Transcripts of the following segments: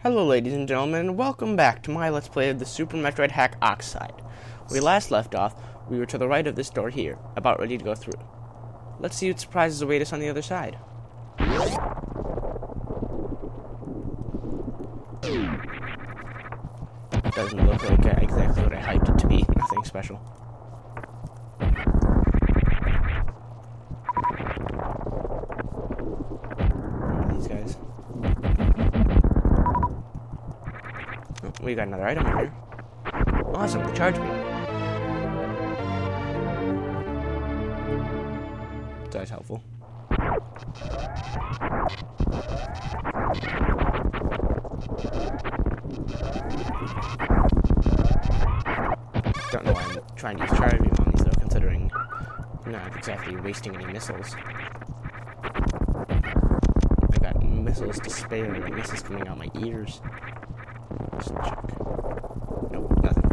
Hello ladies and gentlemen, welcome back to my Let's Play of the Super Metroid hack Oxide. When we last left off, we were to the right of this door here, about ready to go through. Let's see what surprises await us on the other side. Doesn't look like exactly what I hyped it to be, nothing special. Where are these guys? We got another item here. Awesome, the charge beam. That's helpful. Don't know why I'm trying to use charge beam on these though, considering I'm not exactly wasting any missiles. I got missiles to spare and missiles coming out my ears. Just check. Nope, nothing.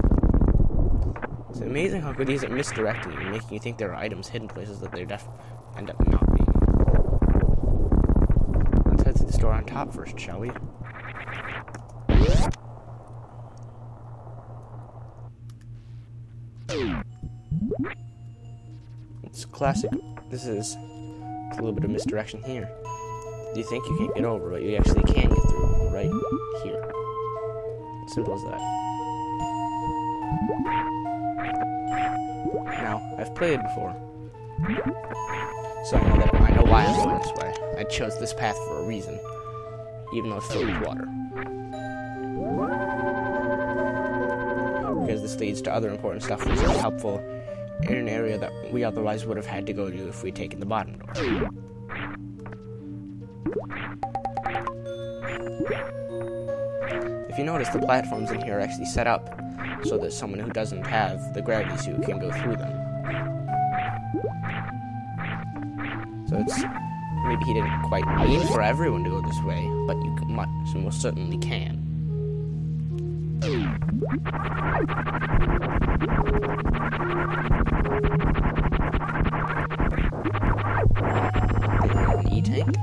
It's amazing how good he is at misdirecting you and making you think there are items hidden places that they end up not being. Let's head to the store on top first, shall we? It's classic. This is a little bit of misdirection here. You think you can't get over, but you actually can get through right here. Simple as that. Now, I've played before, so I know why I'm going this way. I chose this path for a reason, even though it's filled with water. Because this leads to other important stuff which is helpful in an area that we otherwise would have had to go to if we'd taken the bottom door. If you notice, the platforms in here are actually set up so that someone who doesn't have the gravity suit can go through them. So it's maybe he didn't quite mean for everyone to go this way, but you most certainly can. An E-tank.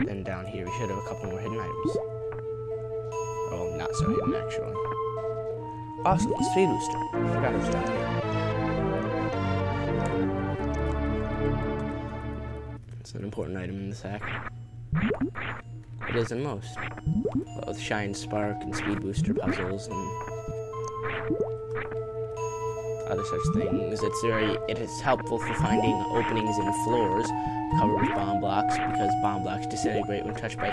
Then down here we should have a couple more hidden items. Oh, not so hidden actually. Awesome, speed booster. I forgot it was down here. It's an important item in this hack. It is in most. Both Shine Spark and Speed Booster puzzles and other such things. It is helpful for finding openings in floors covered with bomb blocks, because bomb blocks disintegrate when touched by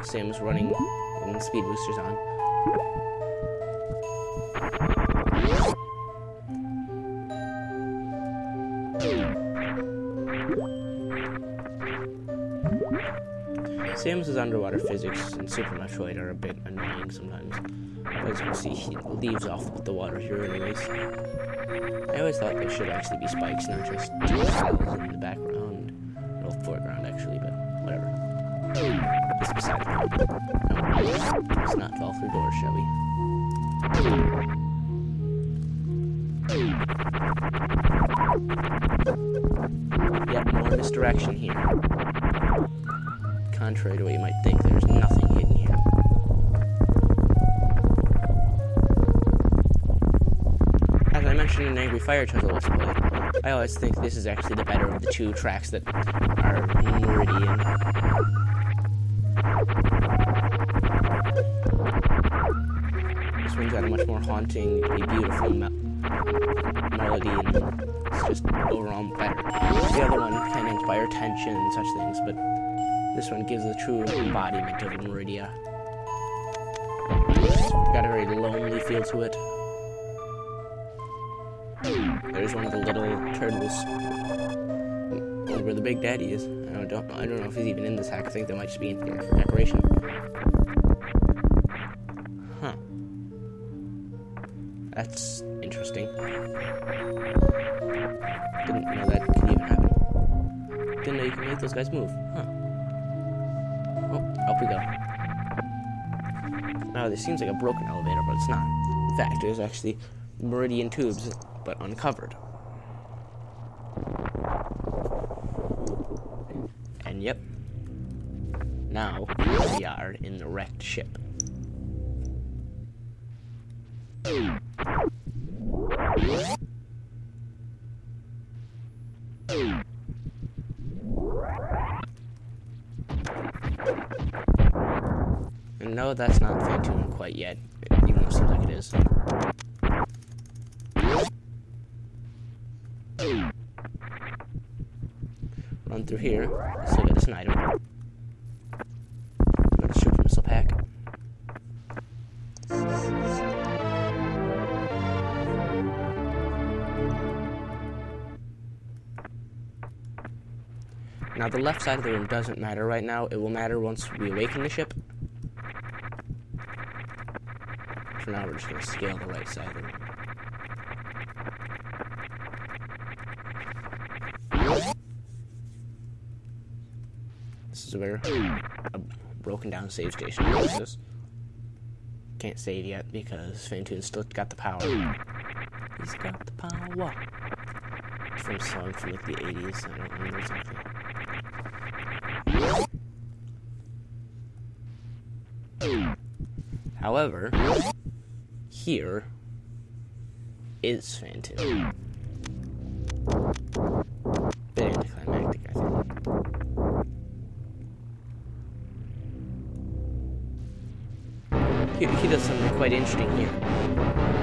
Samus running when the speed booster's on. Samus's underwater physics in Super Metroid are a bit annoying sometimes. As you can see, he leaves off with the water here anyways. I always thought there should actually be spikes, not just two cells in the background. Well, foreground actually, but whatever. Just beside the point. No, let's not fall through doors, shall we? Yep, more misdirection here. Contrary to what you might think, there's nothing hidden here. As I mentioned in Angry Fire Tunnel Let's Play, I always think this is actually the better of the two tracks that are Meridian. This one's got a much more haunting, beautiful melody, and it's just overall better. The other one can inspire tension and such things, but this one gives the true embodiment of Meridia. It's got a very lonely feel to it. There's one of the little turtles where the Big Daddy is. I don't know if he's even in this hack. I think that might just be in here for decoration. Huh. That's interesting. Didn't know that could even happen. Didn't know you could make those guys move. Huh. Oh, up we go. Now, this seems like a broken elevator, but it's not. fact, there's actually meridian tubes, but uncovered. And yep, now we are in the wrecked ship. And no, that's not Phantom quite yet, even though it seems like it is. Run through here, still get us an item. Another super missile pack. Now the left side of the room doesn't matter right now, it will matter once we awaken the ship. For now we're just going to scale the right side of the room. This is where a broken down save station is. Can't save yet because Phantom's still got the power. He's got the power. It's from a song from like the 80s, I don't remember exactly. However, here is Phantom. Bit anticlimactic, I think. He does something quite interesting here.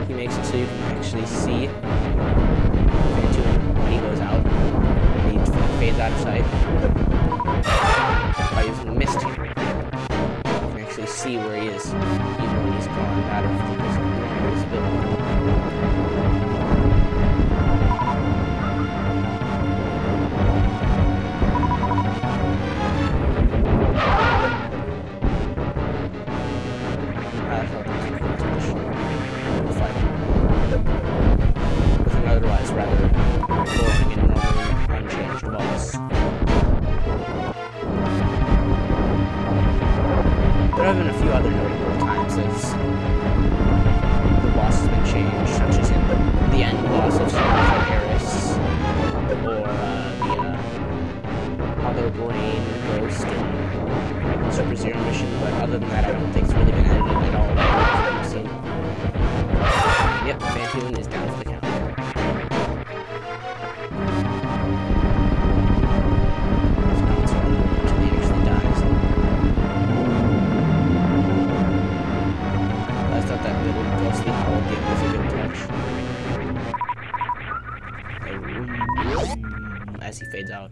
He makes it so you can actually see Phantom when he goes out. He fades out of sight. By using the mist here, you can actually see where he is, even when he's gone out of visibility. With an otherwise rather boring and normally unchanged boss. There have been a few other notable times that the boss has been changed, such as in the end boss of Eris, or the Mother Brain Ghost in Super Zero Mission, but other than that, I don't think it's really been edited at all. I've seen. Yep, Phantom is down for the count. Until he actually dies. I thought that little ghostly howl thing was a good touch. As he fades out.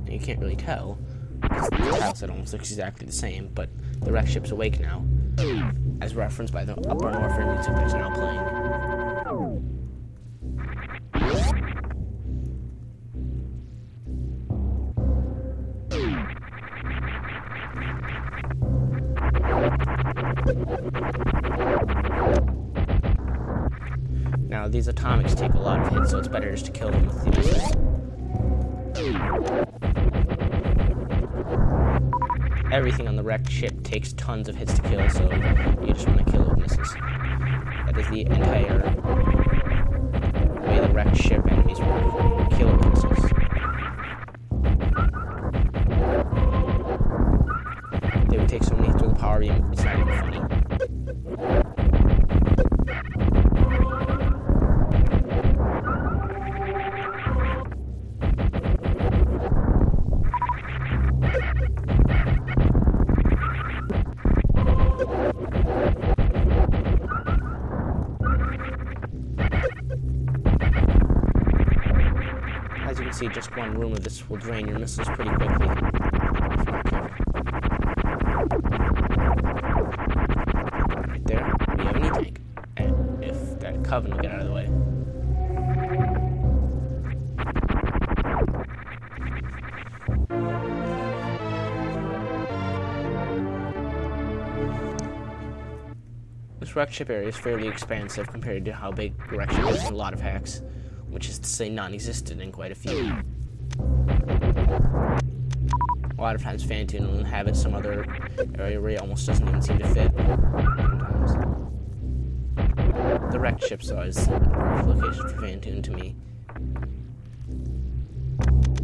You can't really tell, because the tile set almost looks exactly the same, but the wreck ship's awake now, as referenced by the upper warfare music that's now playing. Now, these atomics take a lot of hits, so it's better just to kill them with the missiles. Everything on the wrecked ship takes tons of hits to kill, so you just want to kill it with missiles. That is the entire way the wrecked ship enemies work. Kill it with missiles. They would take so many hits with the power beam, it's not even funny. As you can see, just one room of this will drain your missiles pretty quickly. Right there, we have an E-tank. And if that Coven will get out of the way. This wrecked ship area is fairly expansive compared to how big the wrecked ship is in a lot of hacks. which is to say non-existent in quite a few. A lot of times Phantoon will inhabit some other area where he almost doesn't even seem to fit. Sometimes. The wrecked ship's always the perfect location for Phantoon to me.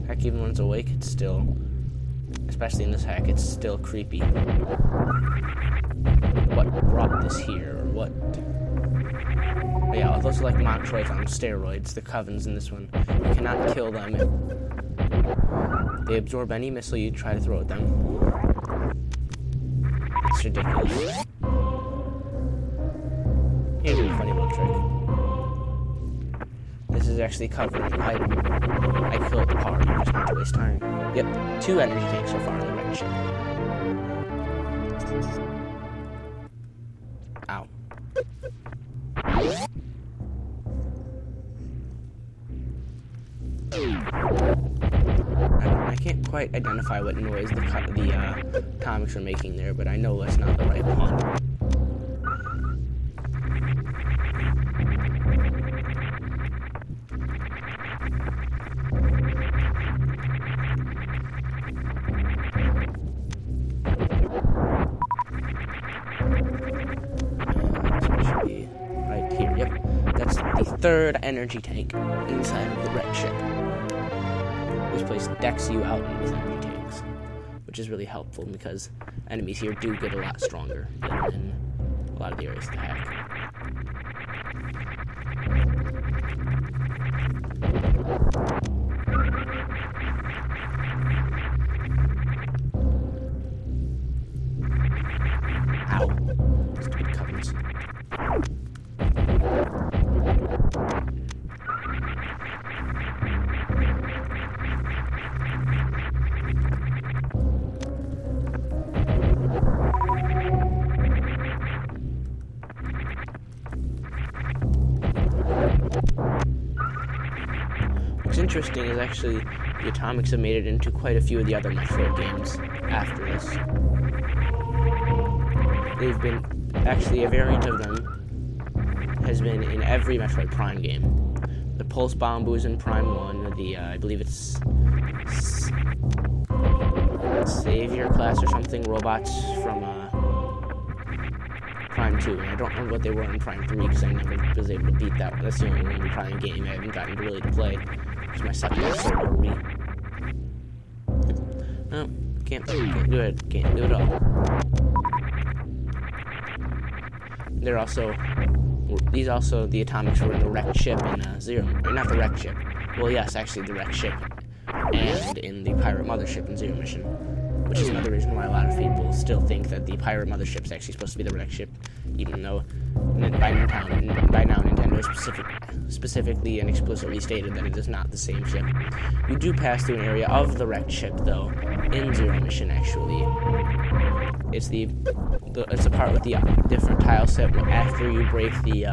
Heck, even when it's awake, it's still, especially in this hack, it's still creepy. What brought this here, or what? But yeah, those are like Montroids on steroids, the Covens in this one. You cannot kill them. They absorb any missile you try to throw at them. It's ridiculous. Here's a funny little trick. This is actually covering item. I killed the power, just not to waste time. Yep, 2 energy tanks so far in the wrecked ship. Ow. I can't quite identify what noise the comics are making there, but I know that's not the right one. The third energy tank inside of the wrecked ship. This place decks you out with energy tanks, which is really helpful because enemies here do get a lot stronger than in a lot of the areas of the hack. Ow. Stupid covers. What's interesting is actually the Atomics have made it into quite a few of the other Metroid games after this. They've been, actually a variant of them has been in every Metroid Prime game. The Pulse Bombu's in Prime 1, the, I believe it's Savior class or something, robots from Prime 2, and I don't remember what they were in Prime 3 because I never was able to beat that one. That's the only one in the Prime game I haven't gotten to really to play because my second episode will be. No, can't do it. Can't do it all. They're also, the Atomics were in the wrecked ship in Zero, or not the wrecked ship. Well, yes, actually the wrecked ship, and in the Pirate Mothership in Zero Mission, which is another reason why a lot of people still think that the Pirate Mothership is actually supposed to be the wrecked ship, even though by now Nintendo specifically and explicitly stated that it is not the same ship. You do pass through an area of the wrecked ship, though, in Zero Mission, actually. It's the part with the different tile set after you break the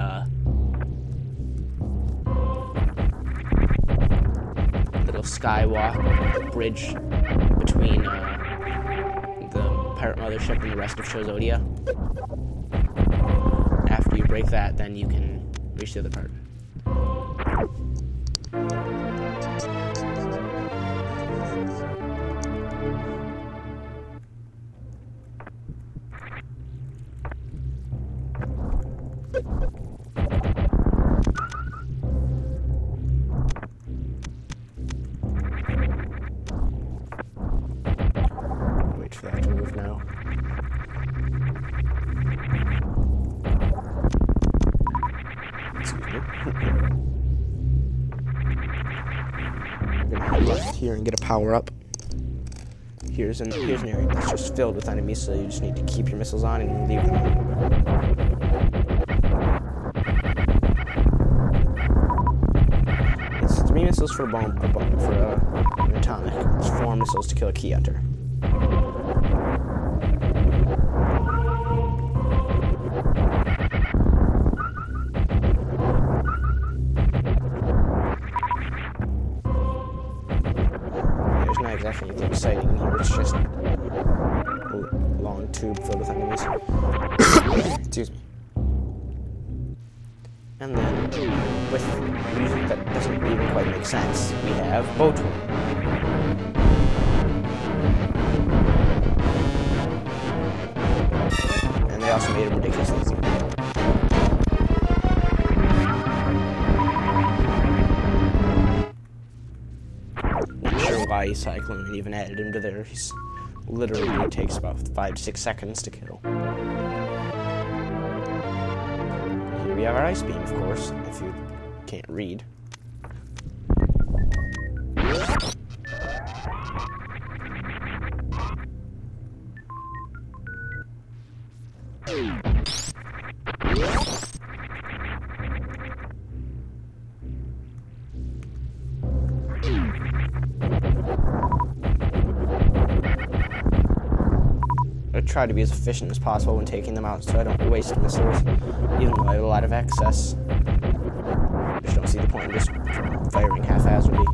little skywalk bridge between the Pirate Mothership and the rest of Chozodia. After you break that, then you can reach the other part. Wait for that to move now. Excuse me. I'm gonna head left here and get a power up. Here's an area that's just filled with enemies, so you just need to keep your missiles on and leave them on. It's 3 missiles for an atomic. It's 4 missiles to kill a key hunter. There's not exactly anything exciting in here. It's just a long tube filled with enemies. Excuse me. And then, with using that doesn't even quite make sense. We have boat room. And they also made it ridiculously easy. Not sure why Cyclone even added him to there. He's literally takes about 5 to 6 seconds to kill. Here we have our ice beam, of course, if you can't read. I try to be as efficient as possible when taking them out so I don't waste missiles, even though I have a lot of excess. I just don't see the point in just firing haphazardly.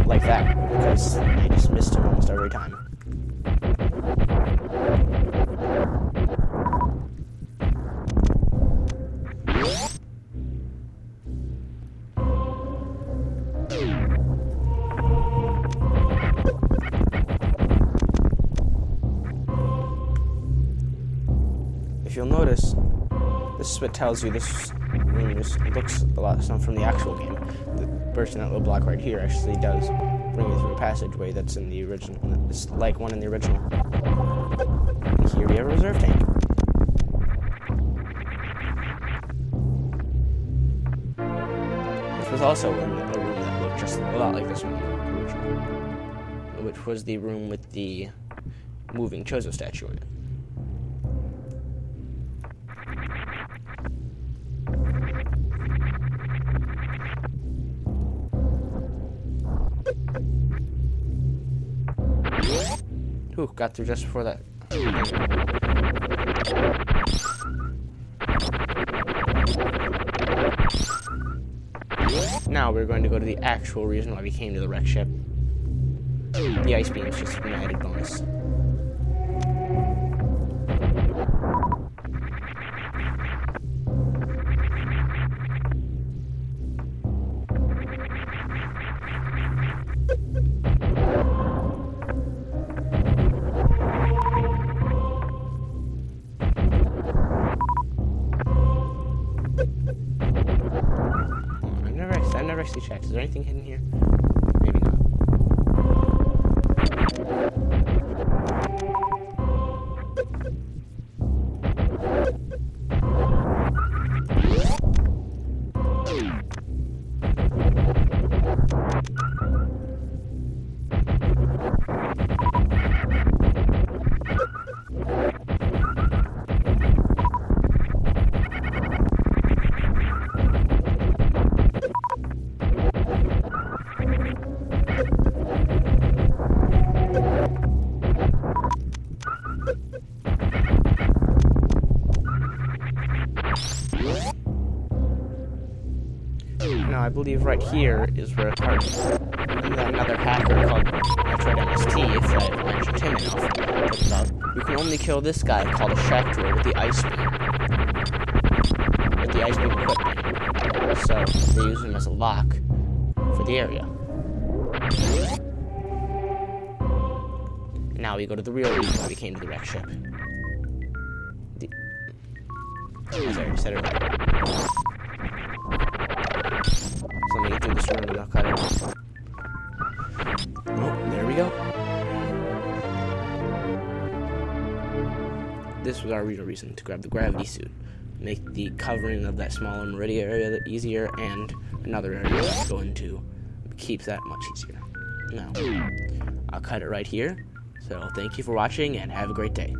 Like that, because I just missed him almost every time. If you'll notice, this is what tells you this room just looks a lot from the actual game. The bursting that little block right here actually does bring you through a passageway that's in the original. It's like one in the original. And here we have a reserve tank. This was also a room that looked just a lot like this one in the original, which was the room with the moving Chozo statue in it. Ooh, got through just before that. Now we're going to go to the actual reason why we came to the wreck ship. The ice beam is just an added bonus. I've never actually checked. Is there anything hidden here? Maybe not. Now, I believe right here is where another hacker called Oxide LP, if I mentioned him enough, talks about you can only kill this guy called a shack droid with the ice beam. With the ice beam equipment. So, they use him as a lock for the area. Now we go to the real reason why we came to the wreck ship. As I already said earlier. So let me get through this room and I'll cut it off. Oh, there we go. This was our real reason to grab the gravity suit. Make the covering of that smaller meridian area easier, and another area to go into keeps that much easier. Now, I'll cut it right here. So thank you for watching and have a great day.